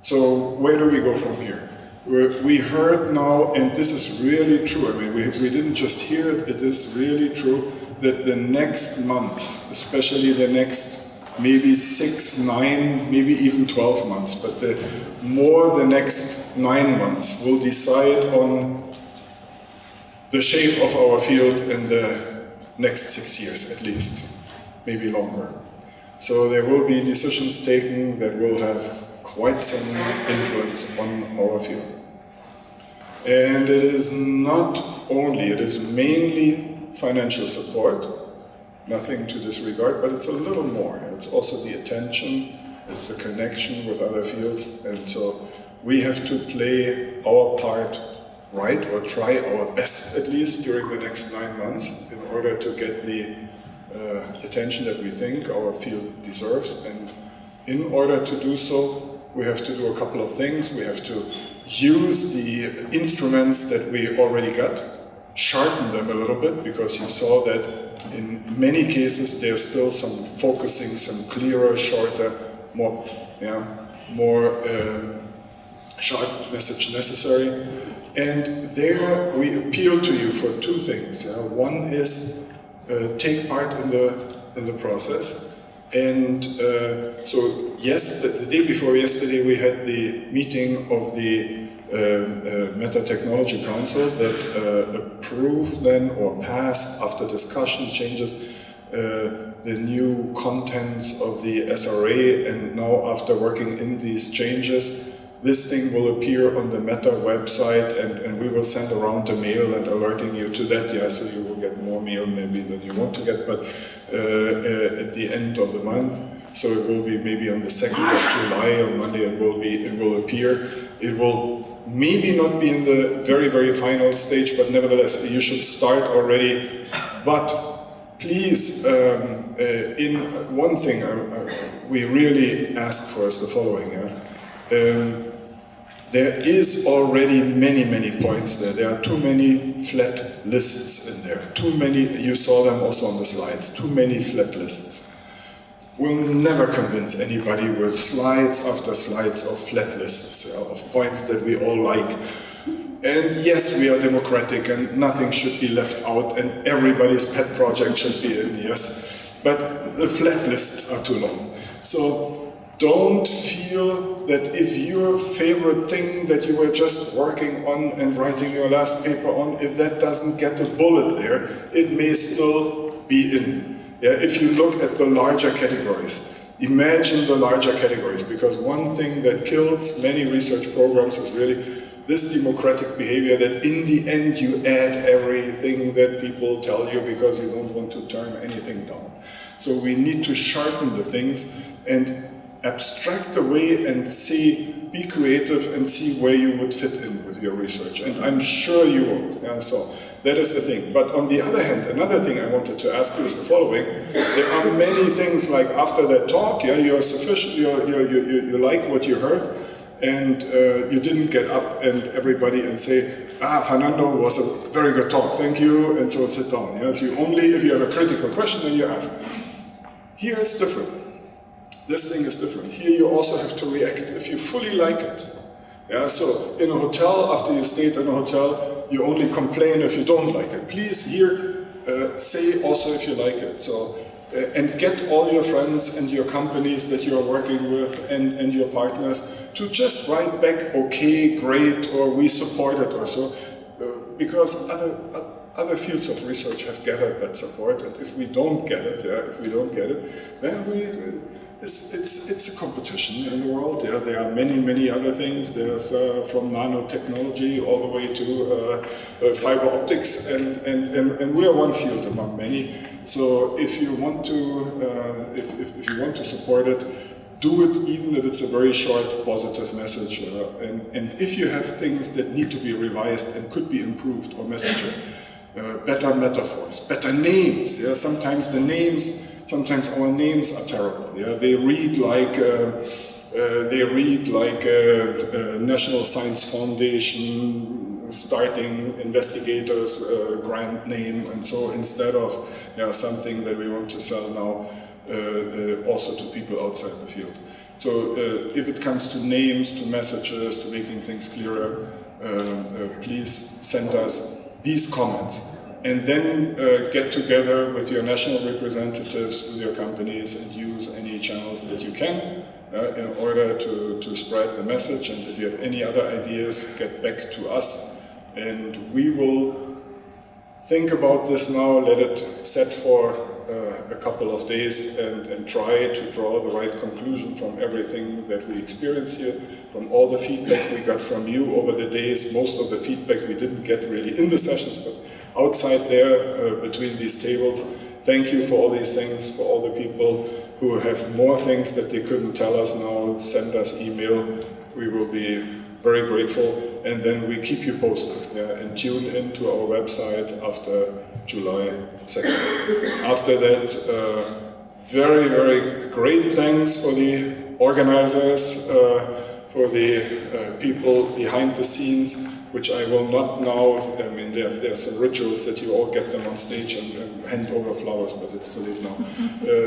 So where do we go from here? We heard now, and this is really true, I mean, we didn't just hear it, it is really true, that the next months, especially the next maybe 6, 9, maybe even 12 months, but the next 9 months will decide on the shape of our field in the next 6 years at least, maybe longer. So there will be decisions taken that will have quite some influence on our field. And it is not only, it is mainly financial support, nothing to disregard, but it's a little more. It's also the attention, it's the connection with other fields, and so we have to play our part right, or try our best at least during the next 9 months in order to get the attention that we think our field deserves. And in order to do so, we have to do a couple of things. We have to use the instruments that we already got, sharpen them a little bit, because you saw that in many cases there's still some focusing, some clearer, shorter, more sharp message necessary. And there we appeal to you for 2 things. One is take part in the process. And so yes, the day before yesterday we had the meeting of the Meta Technology Council that approved then, or passed after discussion changes, the new contents of the SRA, and now after working in these changes, this thing will appear on the Meta website, and we will send around the mail and alerting you to that. Yeah, so you will get more mail maybe than you want to get, but at the end of the month. So it will be maybe on the 2nd of July, on Monday it will appear. It will maybe not be in the very, very final stage, but nevertheless you should start already. But please, in one thing we really ask for is the following. There is already many, many points there. There are too many flat lists in there. Too many, you saw them also on the slides, too many flat lists. We'll never convince anybody with slides after slides of flat lists, of points that we all like. And yes, we are democratic and nothing should be left out and everybody's pet project should be in, yes. But the flat lists are too long. So don't feel that if your favorite thing that you were just working on and writing your last paper on, if that doesn't get a bullet there, it may still be in. Yeah, if you look at the larger categories, imagine the larger categories, because one thing that kills many research programs is really this democratic behavior that in the end you add everything that people tell you because you don't want to turn anything down. So we need to sharpen the things and abstract away and see, be creative and see where you would fit in with your research. And I'm sure you will. Yeah, so that is the thing. But on the other hand, another thing I wanted to ask you is the following. There are many things like after that talk, yeah, you are sufficient, you like what you heard, and you didn't get up and everybody and say, Fernando was a very good talk, thank you, and so sit down. Yeah? So if you have a critical question, then you ask. Here it's different. This thing is different. Here you also have to react if you fully like it. Yeah, so in a hotel, after you stayed in a hotel, you only complain if you don't like it. Please here, say also if you like it. So, and get all your friends and your companies that you are working with and your partners to just write back, okay, great, or we support it or so, because other fields of research have gathered that support, and if we don't get it, then it's a competition in the world. Yeah, there are many, many other things. There's from nanotechnology all the way to fiber optics, and we are one field among many. So if you want to, if you want to support it, do it even if it's a very short positive message. And if you have things that need to be revised and could be improved, or messages, better metaphors, better names. Yeah, sometimes our names are terrible. Yeah, they read like National Science Foundation starting investigators grant name, and so instead of something that we want to sell now also to people outside the field. So if it comes to names, to messages, to making things clearer, please send us these comments. And then get together with your national representatives, with your companies, and use any channels that you can in order to spread the message. And if you have any other ideas, get back to us. And we will think about this now, let it set for a couple of days and try to draw the right conclusion from everything that we experience here, from all the feedback we got from you over the days. Most of the feedback we didn't get really in the sessions, but outside there, between these tables. Thank you for all these things, for all the people who have more things that they couldn't tell us now. Send us email. We will be very grateful. And then we keep you posted, and tune into our website after July 2nd. After that, very, very great thanks for the organizers, for the people behind the scenes, which I will not now, I mean, there's some rituals that you all get them on stage and hand over flowers, but it's too late now.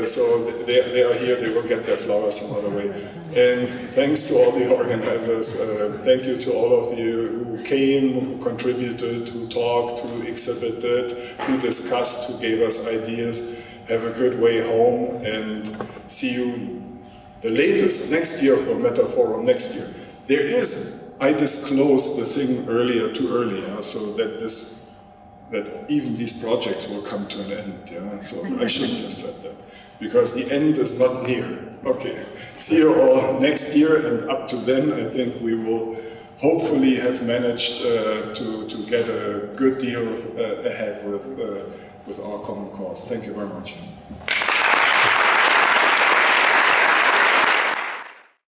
So they are here, they will get their flowers some other way. And thanks to all the organizers, thank you to all of you who came, who contributed, who talked, who exhibited, who discussed, who gave us ideas. Have a good way home, and see you the latest next year for Meta Forum next year. There is, I disclosed the thing too early, so that even these projects will come to an end. Yeah? So I shouldn't have said that, because the end is not near. Okay, see you all next year, and up to then I think we will hopefully have managed to get a good deal ahead with our common cause. Thank you very much.